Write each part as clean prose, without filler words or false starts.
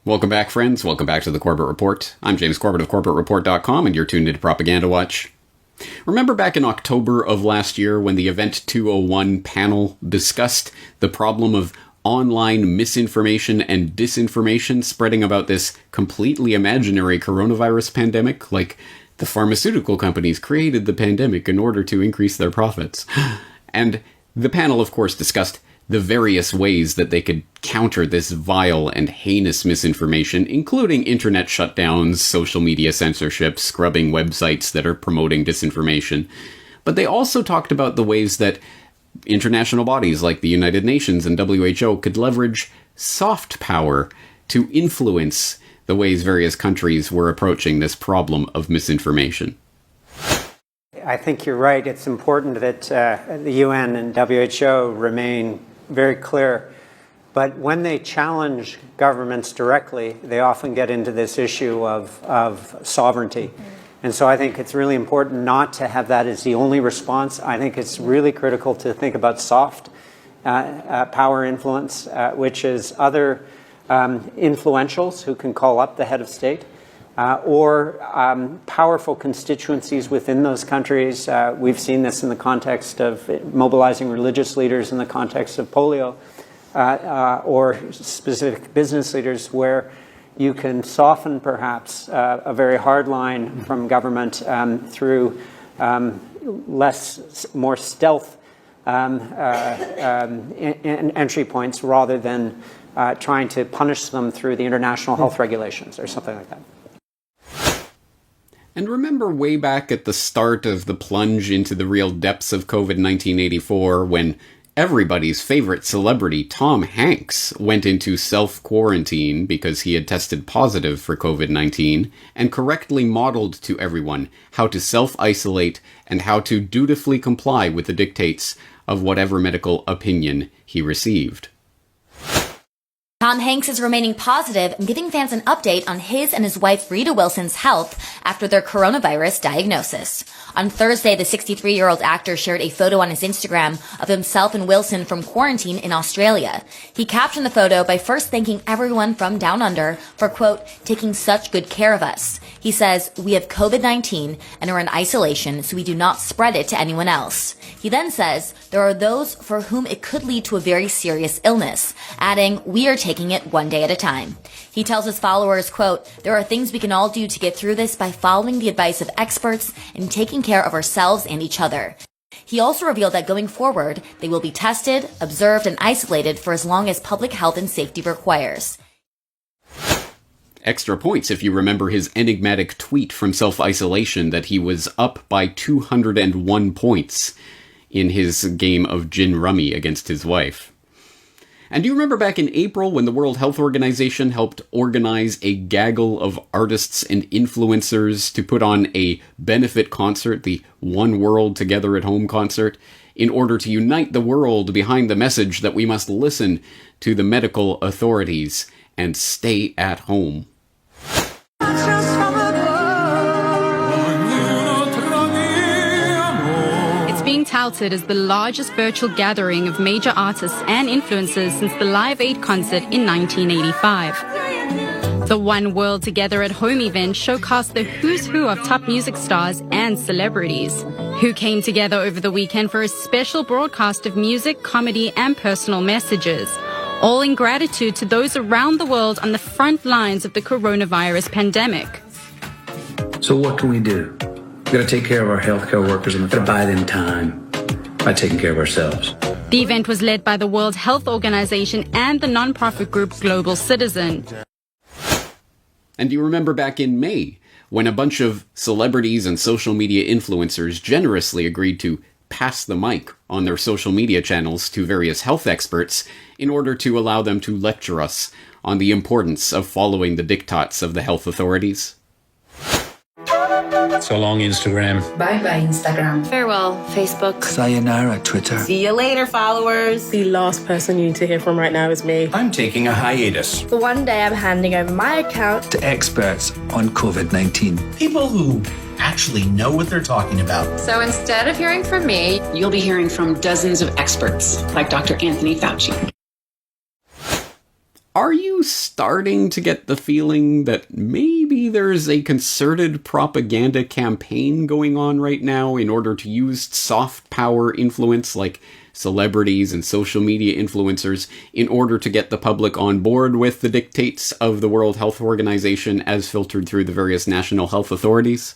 Welcome back, friends. Welcome back to the Corbett Report. I'm James Corbett of CorbettReport.com, and you're tuned into Propaganda Watch. Remember back in October of last year when the Event 201 panel discussed the problem of online misinformation and disinformation spreading about this completely imaginary coronavirus pandemic? Like, the pharmaceutical companies created the pandemic in order to increase their profits. And the panel, of course, discussed the various ways that they could counter this vile and heinous misinformation, including internet shutdowns, social media censorship, scrubbing websites that are promoting disinformation. But they also talked about the ways that international bodies like the United Nations and WHO could leverage soft power to influence the ways various countries were approaching this problem of misinformation. I think you're right. It's important that the UN and WHO remain very clear. But when they challenge governments directly, they often get into this issue of sovereignty. And so I think it's really important not to have that as the only response. I think it's really critical to think about soft power influence, which is other influentials who can call up the head of state, or powerful constituencies within those countries. We've seen this in the context of mobilizing religious leaders in the context of polio, or specific business leaders, where you can soften perhaps a very hard line from government through more stealth entry points rather than trying to punish them through the international health regulations or something like that. And remember way back at the start of the plunge into the real depths of COVID-19 '84 when everybody's favorite celebrity, Tom Hanks, went into self-quarantine because he had tested positive for COVID-19 and correctly modeled to everyone how to self-isolate and how to dutifully comply with the dictates of whatever medical opinion he received. Tom Hanks is remaining positive and giving fans an update on his and his wife Rita Wilson's health after their coronavirus diagnosis. On Thursday, the 63-year-old actor shared a photo on his Instagram of himself and Wilson from quarantine in Australia. He captioned the photo by first thanking everyone from Down Under for, quote, taking such good care of us. He says, we have COVID-19 and are in isolation so we do not spread it to anyone else. He then says, there are those for whom it could lead to a very serious illness, adding, we are taking it one day at a time. He tells his followers, quote, there are things we can all do to get through this by following the advice of experts and taking care of ourselves and each other. He also revealed that going forward, they will be tested, observed, and isolated for as long as public health and safety requires. Extra points if you remember his enigmatic tweet from self-isolation that he was up by 201 points in his game of gin rummy against his wife. And do you remember back in April when the World Health Organization helped organize a gaggle of artists and influencers to put on a benefit concert, the One World Together at Home concert, in order to unite the world behind the message that we must listen to the medical authorities and stay at home? Being touted as the largest virtual gathering of major artists and influencers since the Live Aid concert in 1985. The One World Together at Home event showcased the who's who of top music stars and celebrities, who came together over the weekend for a special broadcast of music, comedy, and personal messages, all in gratitude to those around the world on the front lines of the coronavirus pandemic. So what can we do? We've got to take care of our healthcare workers and we've got to buy them time by taking care of ourselves. The event was led by the World Health Organization and the nonprofit group Global Citizen. And do you remember back in May when a bunch of celebrities and social media influencers generously agreed to pass the mic on their social media channels to various health experts in order to allow them to lecture us on the importance of following the diktats of the health authorities? So long, Instagram. Bye-bye, Instagram. Farewell, Facebook. Sayonara, Twitter. See you later, followers. The last person you need to hear from right now is me. I'm taking a hiatus. For one day, I'm handing over my account to experts on COVID-19. People who actually know what they're talking about. So instead of hearing from me, you'll be hearing from dozens of experts, like Dr. Anthony Fauci. Are you starting to get the feeling that maybe there's a concerted propaganda campaign going on right now in order to use soft power influence like celebrities and social media influencers in order to get the public on board with the dictates of the World Health Organization as filtered through the various national health authorities?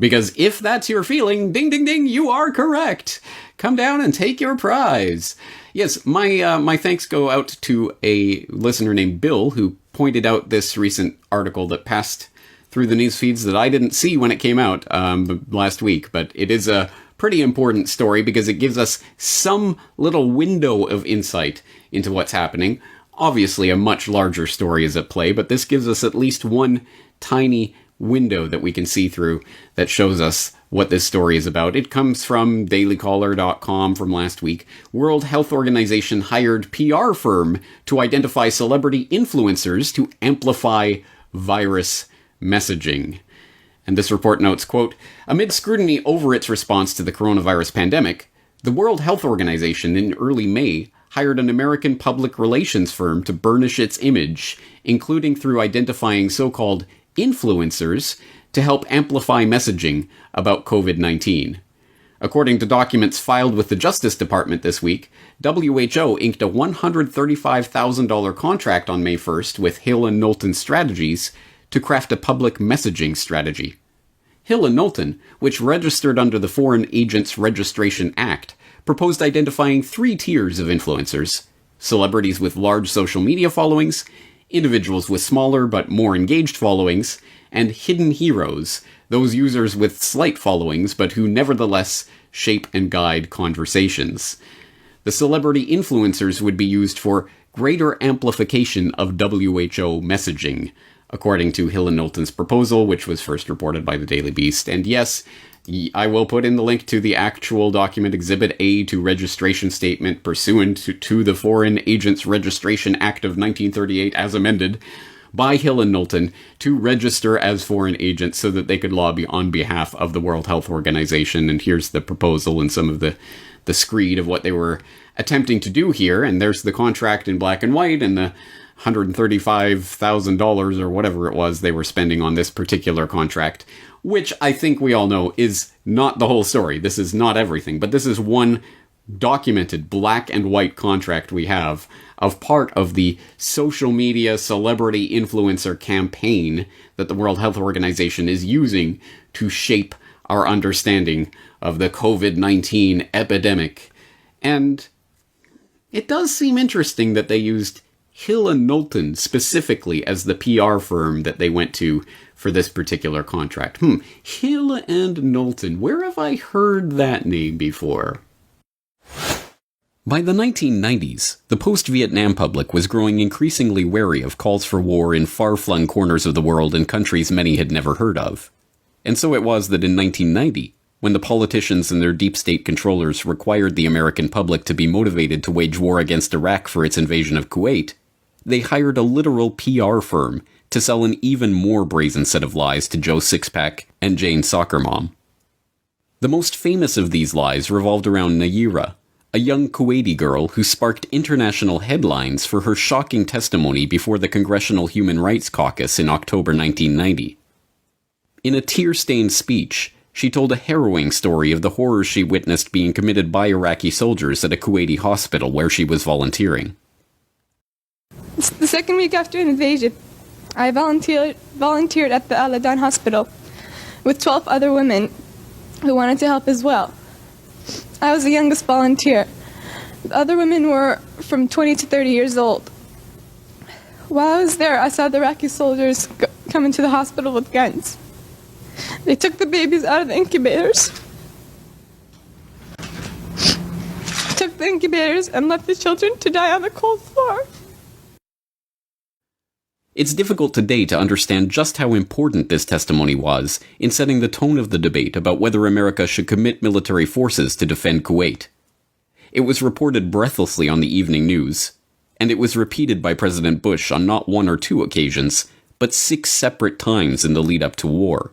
Because if that's your feeling, ding ding ding, you are correct. Come down and take your prize. Yes, my thanks go out to a listener named Bill who pointed out this recent article that passed through the news feeds that I didn't see when it came out last week, but it is a pretty important story because it gives us some little window of insight into what's happening. Obviously, a much larger story is at play, but this gives us at least one tiny window that we can see through that shows us what this story is about. It comes from dailycaller.com from last week. World Health Organization hired PR firm to identify celebrity influencers to amplify virus messaging. And this report notes, quote, amid scrutiny over its response to the coronavirus pandemic, the World Health Organization in early May hired an American public relations firm to burnish its image, including through identifying so-called influencers to help amplify messaging about COVID-19. According to documents filed with the Justice Department this week, WHO inked a $135,000 contract on May 1st with Hill and Knowlton Strategies to craft a public messaging strategy. Hill and Knowlton, which registered under the Foreign Agents Registration Act, proposed identifying 3 tiers of influencers: celebrities with large social media followings, individuals with smaller but more engaged followings, and hidden heroes, those users with slight followings but who nevertheless shape and guide conversations. The celebrity influencers would be used for greater amplification of WHO messaging, according to Hill and Knowlton's proposal, which was first reported by the Daily Beast. And yes, I will put in the link to the actual document, Exhibit A to registration statement pursuant to the Foreign Agents Registration Act of 1938 as amended by Hill and Knowlton to register as foreign agents so that they could lobby on behalf of the World Health Organization. And here's the proposal and some of the screed of what they were attempting to do here. And there's the contract in black and white and the $135,000 or whatever it was they were spending on this particular contract, which I think we all know is not the whole story. This is not everything, but this is one documented black and white contract we have of part of the social media celebrity influencer campaign that the World Health Organization is using to shape our understanding of the COVID-19 epidemic. And it does seem interesting that they used Hill and Knowlton specifically as the PR firm that they went to for this particular contract. Hill and Knowlton. Where have I heard that name before? By the 1990s, the post-Vietnam public was growing increasingly wary of calls for war in far-flung corners of the world in countries many had never heard of. And so it was that in 1990, when the politicians and their deep state controllers required the American public to be motivated to wage war against Iraq for its invasion of Kuwait, they hired a literal PR firm to sell an even more brazen set of lies to Joe Sixpack and Jane Soccer Mom. The most famous of these lies revolved around Nayira, a young Kuwaiti girl who sparked international headlines for her shocking testimony before the Congressional Human Rights Caucus in October 1990. In a tear-stained speech, she told a harrowing story of the horrors she witnessed being committed by Iraqi soldiers at a Kuwaiti hospital where she was volunteering. The second week after an invasion, I volunteered at the Al-Adan hospital with 12 other women who wanted to help as well. I was the youngest volunteer. The other women were from 20 to 30 years old. While I was there, I saw the Iraqi soldiers come into the hospital with guns. They took the babies out of the incubators, and left the children to die on the cold floor. It's difficult today to understand just how important this testimony was in setting the tone of the debate about whether America should commit military forces to defend Kuwait. It was reported breathlessly on the evening news, and it was repeated by President Bush on not 1 or 2 occasions, but 6 separate times in the lead-up to war.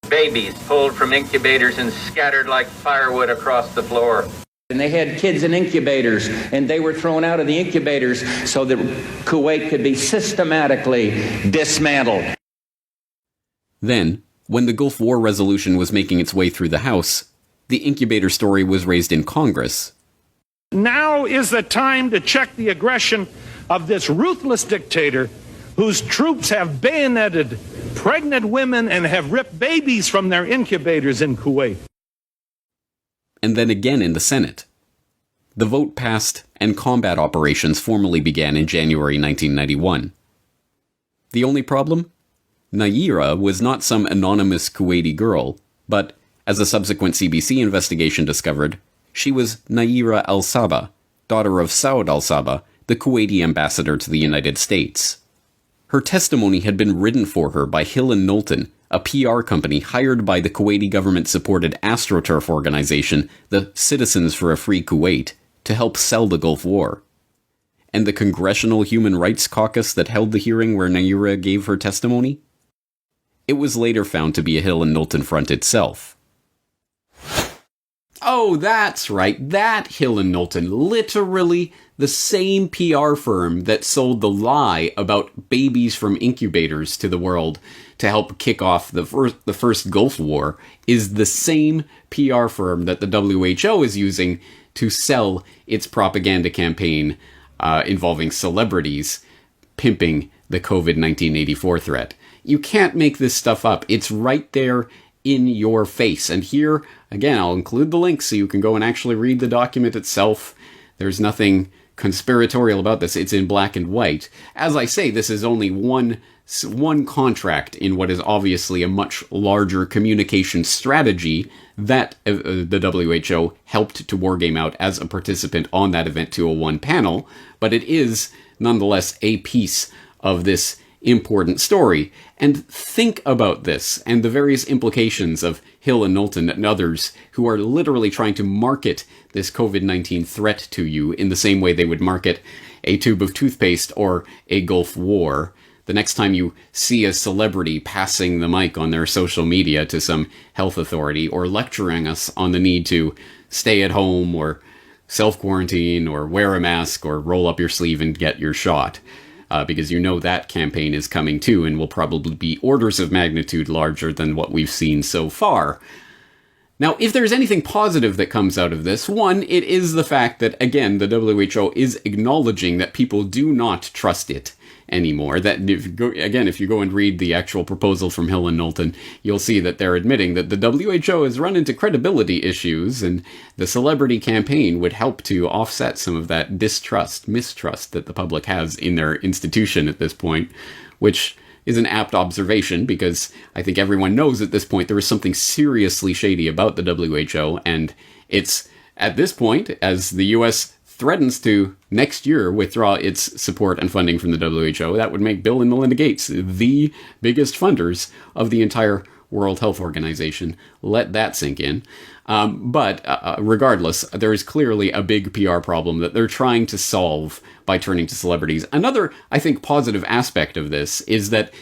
Babies pulled from incubators and scattered like firewood across the floor. And they had kids in incubators, and they were thrown out of the incubators so that Kuwait could be systematically dismantled. Then, when the Gulf War resolution was making its way through the House, the incubator story was raised in Congress. Now is the time to check the aggression of this ruthless dictator whose troops have bayoneted pregnant women and have ripped babies from their incubators in Kuwait. And then again in the Senate. The vote passed, and combat operations formally began in January 1991. The only problem? Naira was not some anonymous Kuwaiti girl, but, as a subsequent CBC investigation discovered, she was Naira al-Saba, daughter of Saud al-Saba, the Kuwaiti ambassador to the United States. Her testimony had been written for her by Hill & Knowlton, a PR company hired by the Kuwaiti government-supported AstroTurf organization, the Citizens for a Free Kuwait, to help sell the Gulf War. And the Congressional Human Rights Caucus that held the hearing where Naira gave her testimony? It was later found to be a Hill & Knowlton front itself. Oh, that's right, that Hill & Knowlton, literally the same PR firm that sold the lie about babies from incubators to the world to help kick off the first Gulf War, is the same PR firm that the WHO is using to sell its propaganda campaign involving celebrities pimping the COVID-1984 threat. You can't make this stuff up. It's right there in your face. And here, again, I'll include the link so you can go and actually read the document itself. There's nothing conspiratorial about this. It's in black and white. As I say, this is only one contract in what is obviously a much larger communication strategy that the WHO helped to wargame out as a participant on that Event 201 panel, but it is nonetheless a piece of this important story. And think about this and the various implications of Hill & Knowlton and others who are literally trying to market this COVID-19 threat to you in the same way they would market a tube of toothpaste or a Gulf War. The next time you see a celebrity passing the mic on their social media to some health authority or lecturing us on the need to stay at home or self-quarantine or wear a mask or roll up your sleeve and get your shot. Because you know that campaign is coming too and will probably be orders of magnitude larger than what we've seen so far. Now, if there's anything positive that comes out of this, one, it is the fact that, again, the WHO is acknowledging that people do not trust it anymore. That if you go and read the actual proposal from Hill & Knowlton, you'll see that they're admitting that the WHO has run into credibility issues, and the celebrity campaign would help to offset some of that mistrust that the public has in their institution at this point, which is an apt observation because I think everyone knows at this point there is something seriously shady about the WHO, and it's at this point, as the US threatens to next year withdraw its support and funding from the WHO, that would make Bill and Melinda Gates the biggest funders of the entire World Health Organization. Let that sink in. But regardless, there is clearly a big PR problem that they're trying to solve by turning to celebrities. Another, I think, positive aspect of this is that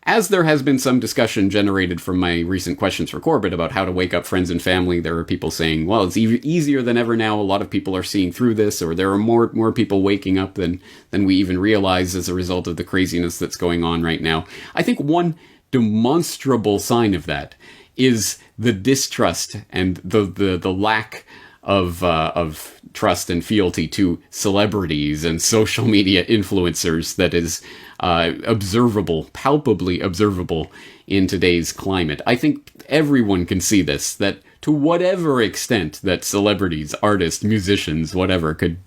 as there has been some discussion generated from my recent questions for Corbett about how to wake up friends and family, there are people saying, well, it's easier than ever now. A lot of people are seeing through this, or there are more people waking up than we even realize as a result of the craziness that's going on right now. I think one demonstrable sign of that is the distrust and the lack of trust and fealty to celebrities and social media influencers that is palpably observable in today's climate. I think everyone can see this, that to whatever extent that celebrities, artists, musicians, whatever, could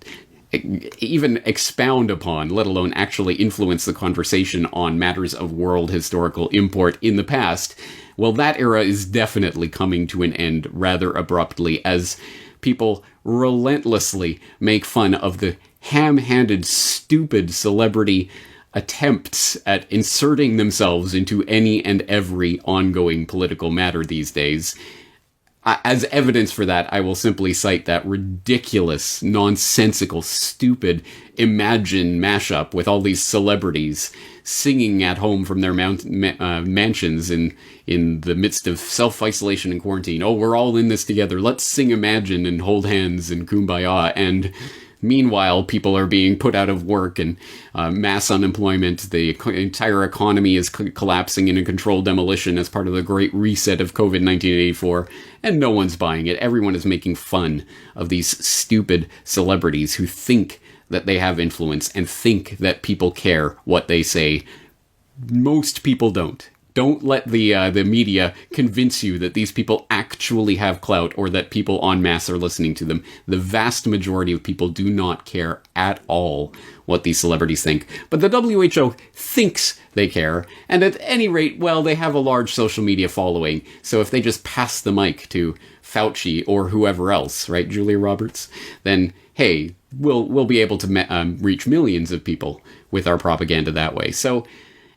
even expound upon, let alone actually influence the conversation on matters of world historical import in the past, well, that era is definitely coming to an end rather abruptly as people relentlessly make fun of the ham-handed, stupid celebrity attempts at inserting themselves into any and every ongoing political matter these days. as evidence for that, I will simply cite that ridiculous, nonsensical, stupid Imagine mashup with all these celebrities singing at home from their mansions in the midst of self-isolation and quarantine. Oh, we're all in this together. Let's sing Imagine and hold hands and kumbaya. And meanwhile, people are being put out of work and mass unemployment. The entire economy is collapsing in a controlled demolition as part of the Great Reset of COVID-1984, and no one's buying it. Everyone is making fun of these stupid celebrities who think that they have influence and think that people care what they say. Most people don't. Don't let the media convince you that these people actually have clout or that people en masse are listening to them. The vast majority of people do not care at all what these celebrities think. But the WHO thinks they care, and at any rate, well, they have a large social media following, so if they just pass the mic to Fauci or whoever else, right, Julia Roberts, then, hey, we'll be able to reach millions of people with our propaganda that way. So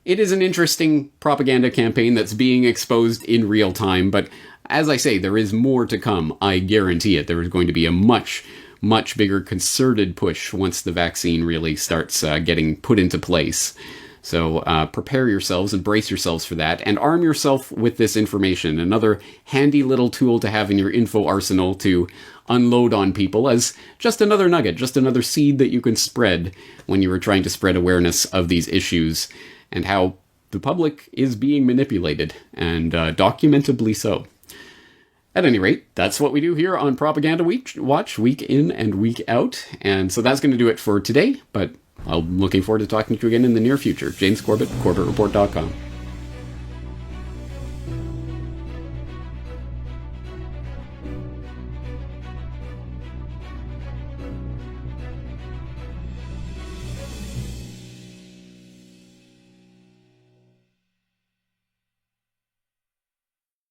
it is an interesting propaganda campaign that's being exposed in real time, but as I say, there is more to come. I guarantee it. There is going to be a much, much bigger concerted push once the vaccine really starts getting put into place. So prepare yourselves and brace yourselves for that, and arm yourself with this information. Another handy little tool to have in your info arsenal to unload on people as just another nugget, just another seed that you can spread when you are trying to spread awareness of these issues and how the public is being manipulated, and documentably so. At any rate, that's what we do here on Propaganda Watch, week in and week out. And so that's going to do it for today, but I'm looking forward to talking to you again in the near future. James Corbett, CorbettReport.com.